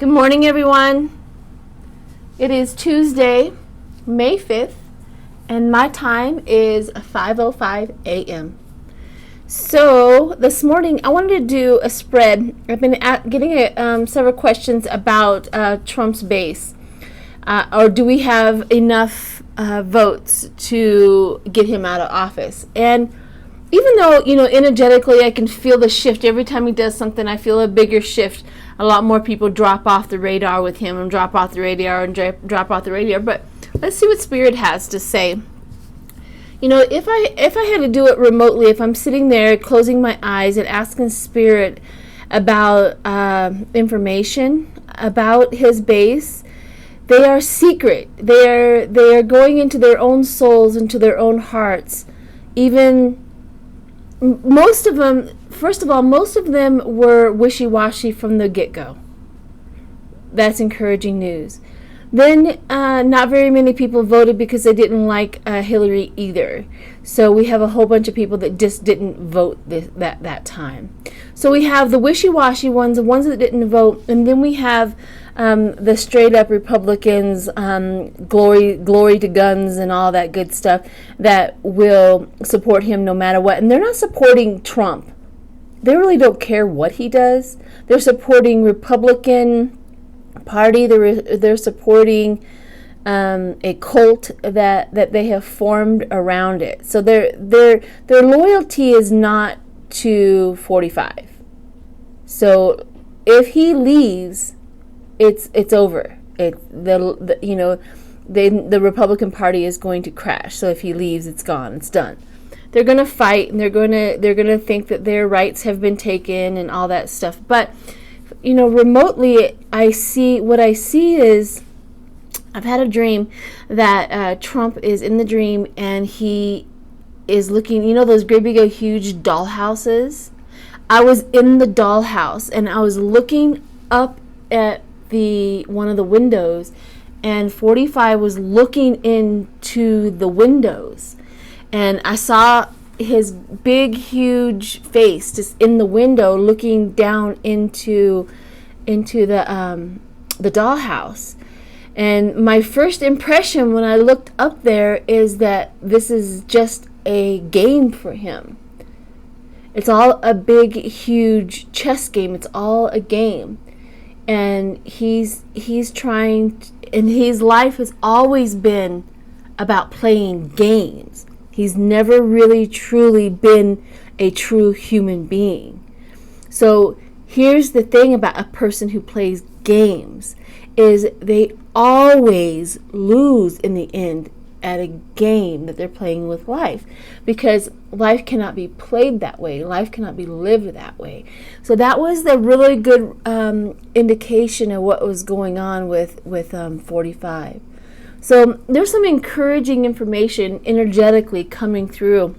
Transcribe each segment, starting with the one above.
Good morning, everyone. It is Tuesday, May 5th, and my time is 5:05 a.m. So this morning, I wanted to do a spread. I've been getting several questions about Trump's base. Or do we have enough votes to get him out of office? And even though, energetically I can feel the shift. Every time he does something, I feel a bigger shift. A lot more people drop off the radar with him and drop off the radar and drop off the radar. But let's see what Spirit has to say. If I had to do it remotely, if I'm sitting there closing my eyes and asking Spirit about information about his base, they are secret. They are going into their own souls, into their own hearts. Even most of them, first of all, most of them were wishy-washy from the get-go. That's encouraging news. Then not very many people voted because they didn't like Hillary either. So we have a whole bunch of people that just didn't vote that time. So we have the wishy-washy ones, the ones that didn't vote, and then we have the straight-up Republicans, glory to guns and all that good stuff that will support him no matter what. And they're not supporting Trump. They really don't care what he does. They're supporting Republican Party. They're supporting a cult that they have formed around it. So their loyalty is not to 45. So if he leaves, it's over. The Republican Party is going to crash. So if he leaves, it's gone. It's done. They're going to fight, and they're going to think that their rights have been taken and all that stuff. But remotely, what I see is, I've had a dream that Trump is in the dream and he is looking, those great big huge doll houses. I was in the dollhouse and I was looking up at one of the windows, and 45 was looking into the windows, and I saw his big huge face just in the window looking down into the dollhouse. And my first impression when I looked up there is that this is just a game for him. It's all a big huge chess game. It's all a game. And he's trying, and his life has always been about playing games. He's never really truly been a true human being. So here's the thing about a person who plays games, is they always lose in the end at a game that they're playing with life, because life cannot be played that way. Life cannot be lived that way. So that was the really good indication of what was going on with 45. So there's some encouraging information energetically coming through.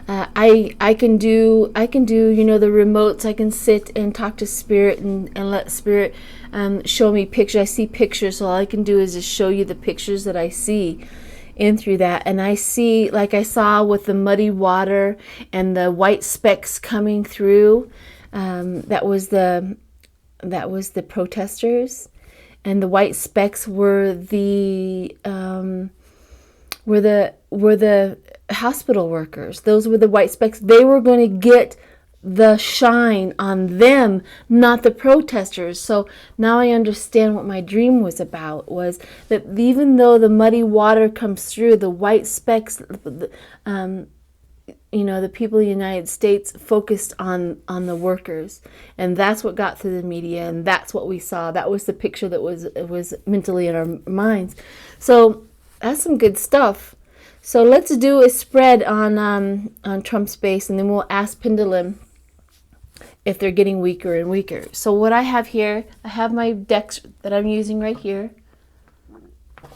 I can do the remotes. I can sit and talk to Spirit and let Spirit show me pictures. I see pictures, so all I can do is just show you the pictures that I see in through that. And I see, like I saw with the muddy water and the white specks coming through, that was the protesters, and the white specks were the hospital workers. Those were the white specks. They were going to get the shine on them, not the protesters. So now I understand what my dream was about, was that even though the muddy water comes through, the white specks, the people of the United States focused on the workers. And that's what got through the media, and that's what we saw. That was the picture that was mentally in our minds. So that's some good stuff. So let's do a spread on Trump's base, and then we'll ask Pendulum if they're getting weaker and weaker. So what I have here, I have my decks that I'm using right here.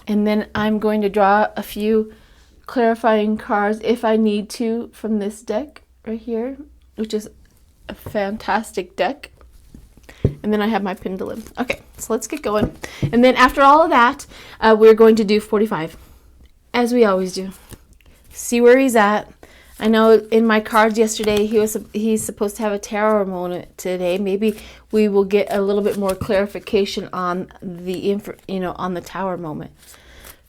And then I'm going to draw a few clarifying cards if I need to from this deck right here, which is a fantastic deck. And then I have my Pendulum. Okay, so let's get going. And then after all of that, we're going to do 45, as we always do. See where he's at. I know in my cards yesterday, he's supposed to have a tarot moment today. Maybe we will get a little bit more clarification on the on the tower moment.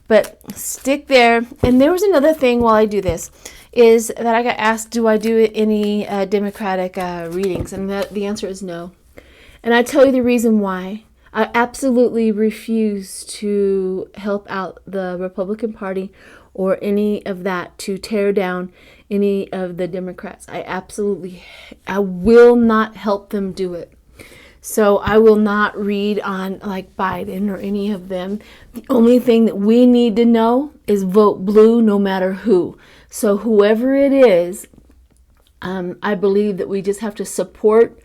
But stick there. And there was another thing while I do this, is that I got asked, do I do any Democratic readings? And the answer is no. And I tell you the reason why. I absolutely refuse to help out the Republican Party or any of that to tear down any of the Democrats. I will not help them do it. So I will not read on like Biden or any of them. The only thing that we need to know is vote blue no matter who. So whoever it is, I believe that we just have to support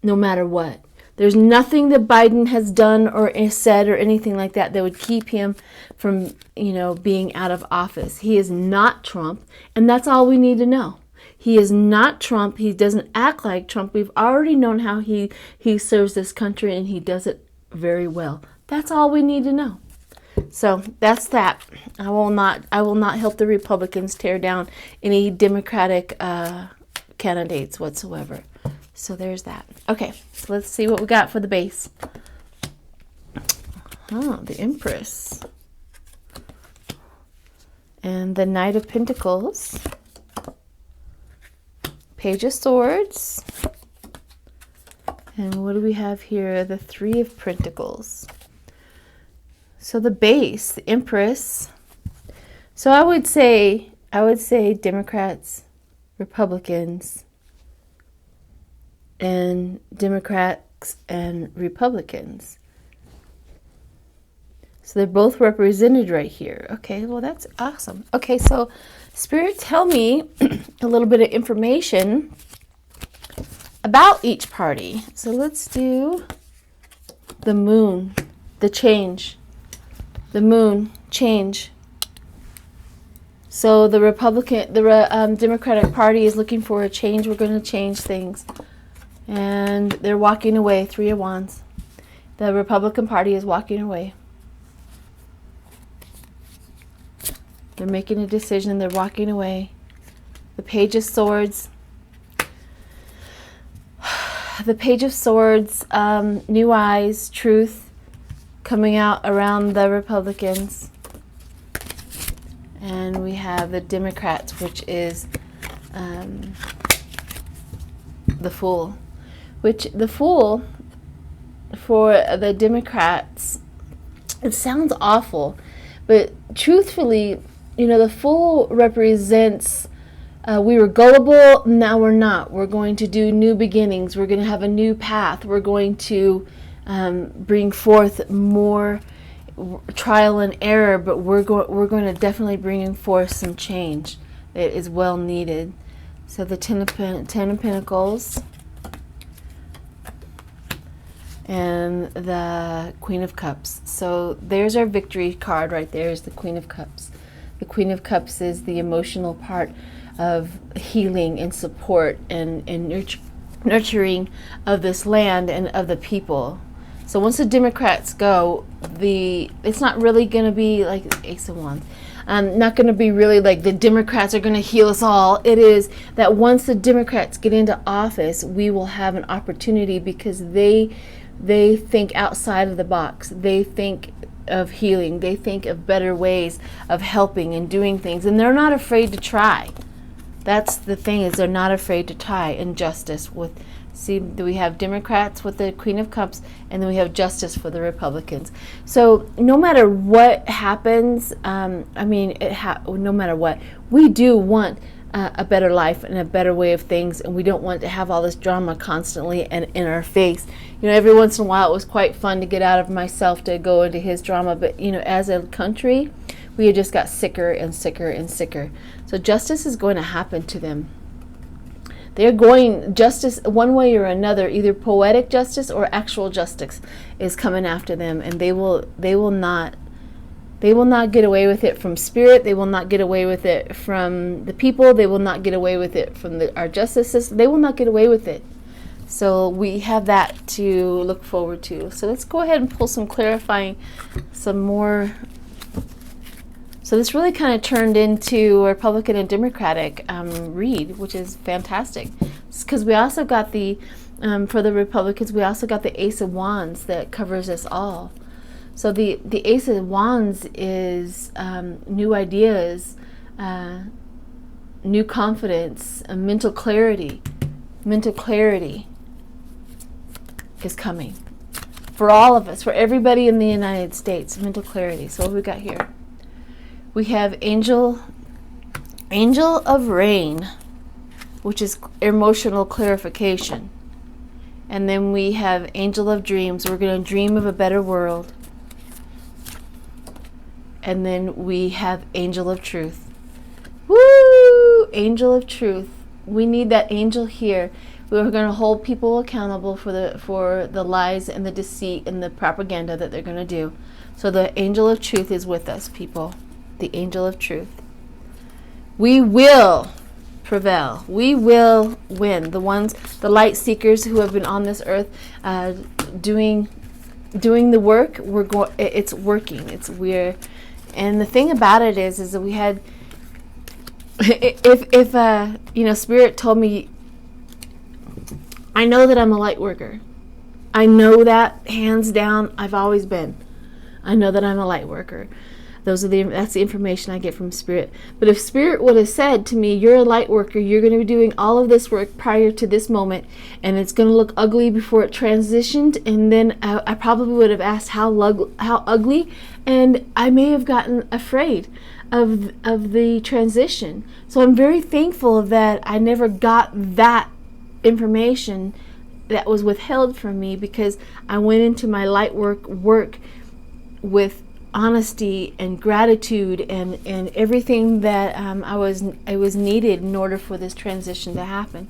no matter what. There's nothing that Biden has done or said or anything like that that would keep him from, being out of office. He is not Trump, and that's all we need to know. He is not Trump. He doesn't act like Trump. We've already known how he serves this country, and he does it very well. That's all we need to know. So that's that. I will not help the Republicans tear down any Democratic candidates whatsoever. So there's that. Okay, so let's see what we got for the base. Oh, the Empress. And the Knight of Pentacles. Page of Swords. And what do we have here? The Three of Pentacles. So the base, the Empress. So I would say Democrats, Republicans, and Democrats and Republicans. So they're both represented right here. Okay, well, that's awesome. Okay, so Spirit, tell me a little bit of information about each party. So let's do the Moon, the change. The Moon, change. So the Democratic Party is looking for a change. We're going to change things. And they're walking away. Three of Wands. The Republican Party is walking away. They're making a decision. They're walking away. The Page of Swords. The Page of Swords. New eyes. Truth coming out around the Republicans. And we have the Democrats, which is the Fool. Which the Fool, for the Democrats, it sounds awful, but truthfully, the Fool represents we were gullible, now we're not. We're going to do new beginnings. We're going to have a new path. We're going to bring forth more trial and error, but we're going to definitely bring forth some change that is well needed. So the Ten of Pentacles and the Queen of Cups. So there's our victory card right there, is the Queen of Cups. The Queen of Cups is the emotional part of healing and support and nurturing of this land and of the people. So once the Democrats go, it's not really going to be like Ace of Wands. Not going to be really like the Democrats are going to heal us all. It is that once the Democrats get into office, we will have an opportunity because they think outside of the box. They think of healing. They think of better ways of helping and doing things. And they're not afraid to try. That's the thing, is they're not afraid to try injustice with. See, we have Democrats with the Queen of Cups, and then we have justice for the Republicans. So no matter what happens, no matter what, we do want a better life and a better way of things, and we don't want to have all this drama constantly and in our face. Every once in a while it was quite fun to get out of myself to go into his drama, but as a country, we just got sicker and sicker and sicker. So justice is going to happen to them. They're going, justice one way or another, either poetic justice or actual justice is coming after them, and they will not get away with it from Spirit. They will not get away with it from the people. They will not get away with it from our justice system. They will not get away with it. So we have that to look forward to. So let's go ahead and pull some So this really kind of turned into a Republican and Democratic read, which is fantastic. Because we also got the, for the Republicans, we also got the Ace of Wands that covers us all. So the Ace of Wands is new ideas, new confidence, mental clarity. Mental clarity is coming. For all of us, for everybody in the United States, mental clarity. So what have we got here? We have Angel of Rain, which is emotional clarification. And then we have Angel of Dreams. We're going to dream of a better world. And then we have Angel of Truth. Woo! Angel of Truth. We need that angel here. We're going to hold people accountable for the lies and the deceit and the propaganda that they're going to do. So the Angel of Truth is with us, people. The Angel of Truth. We will prevail. We will win. The light seekers who have been on this earth doing the work, it's working. And the thing about it is that we had, if Spirit told me, I know that I'm a light worker. I know that hands down. I've always been. I know that I'm a light worker. That's the information I get from Spirit. But if Spirit would have said to me, you're a light worker, you're going to be doing all of this work prior to this moment, and it's going to look ugly before it transitioned, and then I probably would have asked how ugly, and I may have gotten afraid of the transition. So I'm very thankful that I never got that information that was withheld from me, because I went into my light work with honesty and gratitude and everything that I was needed in order for this transition to happen.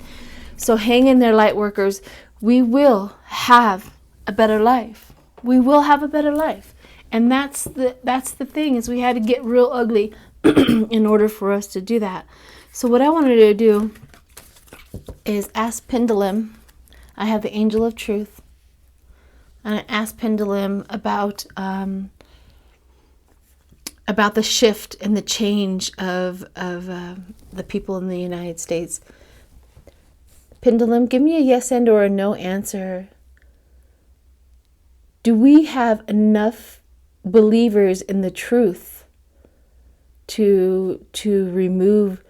So hang in there, light workers. We will have a better life. We will have a better life. And that's the thing, is we had to get real ugly in order for us to do that. So what I wanted to do is ask Pendulum. I have the Angel of Truth. And I asked Pendulum about the shift and the change of the people in the United States. Pendulum, give me a yes and or a no answer. Do we have enough believers in the truth to remove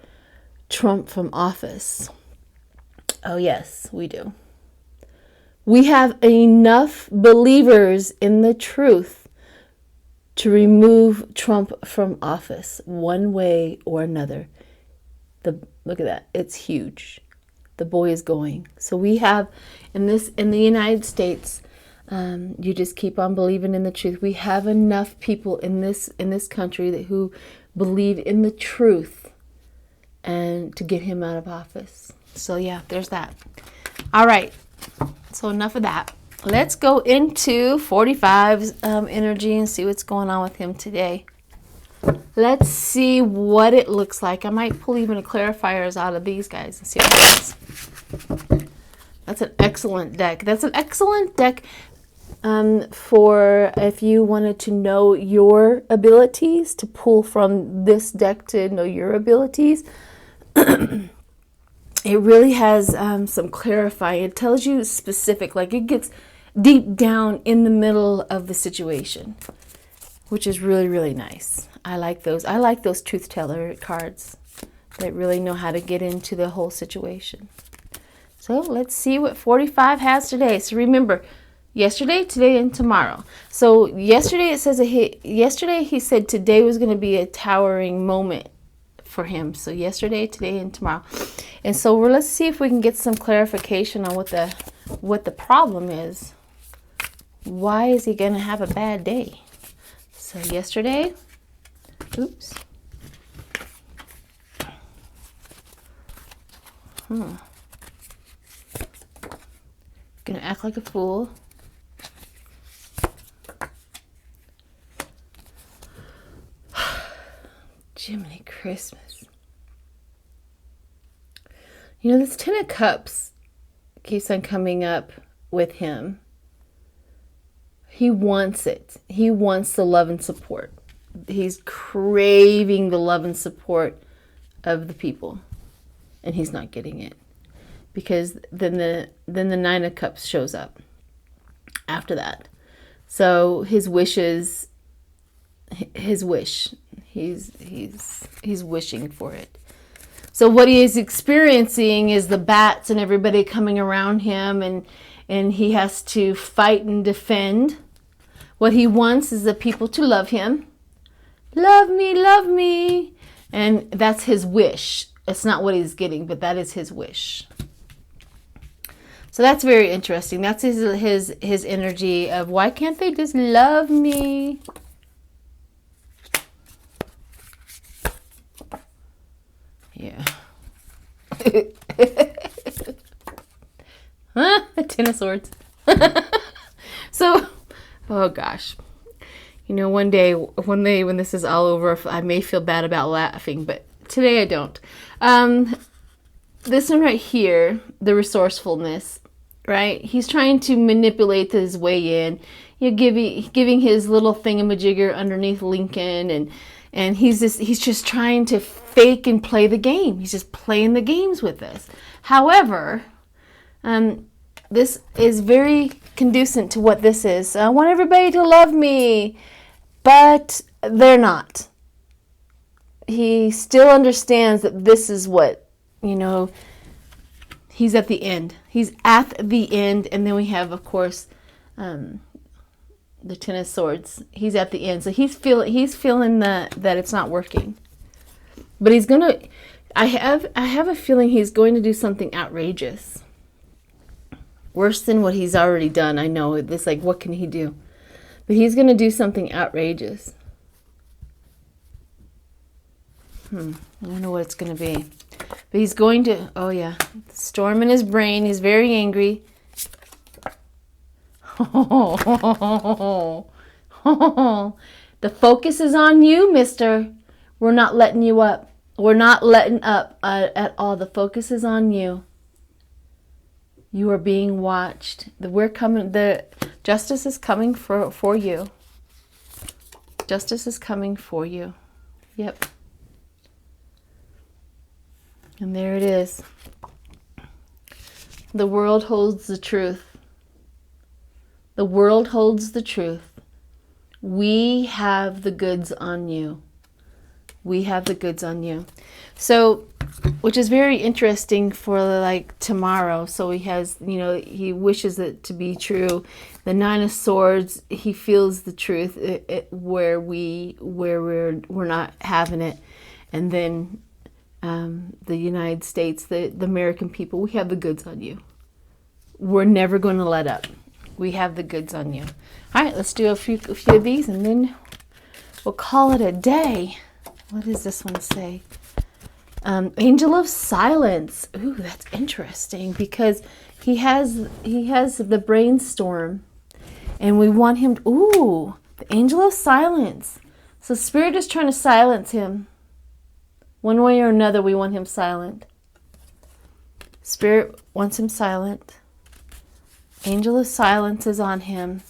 Trump from office? Oh yes, we do. We have enough believers in the truth to remove Trump from office one way or another. Look at that. It's huge. The boy is going. So we have in the United States, you just keep on believing in the truth. We have enough people in this country who believe in the truth and to get him out of office. So yeah, there's that. All right. So enough of that. Let's go into 45's energy and see what's going on with him today. Let's see what it looks like. I might pull even a clarifiers out of these guys and see what happens. That's an excellent deck. That's an excellent deck for if you wanted to know your abilities, to pull from this deck to know your abilities. It really has some clarifying. It tells you specific, like it gets deep down in the middle of the situation, which is really, really nice. I like those. I like those truth teller cards that really know how to get into the whole situation. So let's see what 45 has today. So remember, yesterday, today, and tomorrow. So yesterday it says yesterday he said today was going to be a towering moment for him. So yesterday, today, and tomorrow. And so let's see if we can get some clarification on what the problem is. Why is he going to have a bad day? So yesterday, oops. Gonna act like a fool. Jiminy Christmas. You know, this Ten of Cups keeps on coming up with him. He wants it. He wants the love and support. he's craving the love and support of the people, and he's not getting it, because then the Nine of Cups shows up after that. So his wishes, his wish, he's wishing for it. So what he is experiencing is the bats and everybody coming around him, and he has to fight and defend. What he wants is the people to love him. Love me, love me. And that's his wish. It's not what he's getting, but that is his wish. So that's very interesting. That's his energy of, why can't they just love me? Yeah. Huh? Ten of Swords. So, oh gosh. You know, one day when this is all over, I may feel bad about laughing, but today I don't. This one right here, the resourcefulness, right? He's trying to manipulate his way in. You know, giving his little thingamajigger underneath Lincoln, and he's just trying to fake and play the game. He's just playing the games with us. However, this is very conducive to what this is. I want everybody to love me, but they're not. He still understands that this is what, you know, he's at the end. He's at the end, and then we have, of course, the Ten of Swords. He's at the end, so he's feeling that it's not working. But he's gonna. I have a feeling he's going to do something outrageous, worse than what he's already done. I know it's like, what can he do? But he's going to do something outrageous. I don't know what it's going to be. But he's going to, oh yeah, storm in his brain. He's very angry. The focus is on you, mister. We're not letting you up. We're not letting up at all. The focus is on you. You are being watched. The justice is coming for you. Justice is coming for you. Yep. And there it is. The world holds the truth. The world holds the truth. We have the goods on you. We have the goods on you. So, which is very interesting for like tomorrow. So he has, you know, he wishes it to be true. The Nine of Swords, he feels the truth where we're not having it. And then the United States, the American people, we have the goods on you. We're never going to let up. We have the goods on you. All right, let's do a few of these, and then we'll call it a day. What does this one say? Angel of Silence. Ooh, that's interesting, because he has the brainstorm, and we want him. Ooh, the Angel of Silence. So Spirit is trying to silence him. One way or another, we want him silent. Spirit wants him silent. Angel of Silence is on him.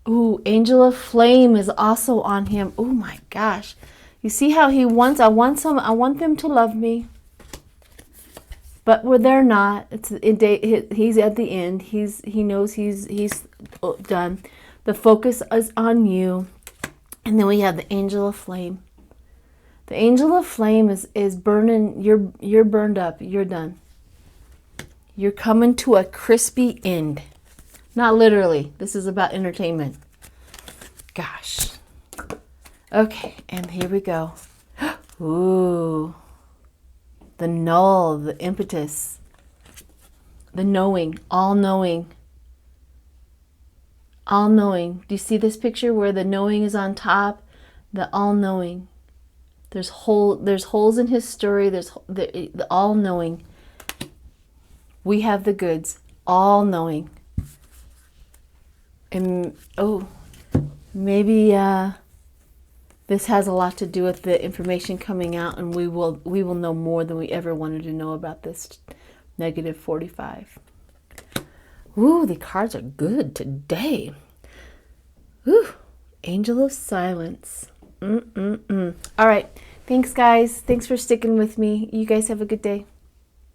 Ooh, Angel of Flame is also on him. Oh my gosh. You see how he wants, I want them to love me. But where they're not, he's at the end. He knows he's done. The focus is on you. And then we have the Angel of Flame. The Angel of Flame is burning. You're burned up. You're done. You're coming to a crispy end. Not literally. This is about entertainment. Gosh. Okay, and here we go. Ooh. The null, the impetus. The knowing, all-knowing. All-knowing. Do you see this picture where the knowing is on top? The all-knowing. There's holes in his story. There's the all-knowing. We have the goods. All-knowing. And, oh, maybe this has a lot to do with the information coming out, and we will know more than we ever wanted to know about this negative 45. Ooh, the cards are good today. Ooh, Angel of Silence. All right. Thanks, guys. Thanks for sticking with me. You guys have a good day.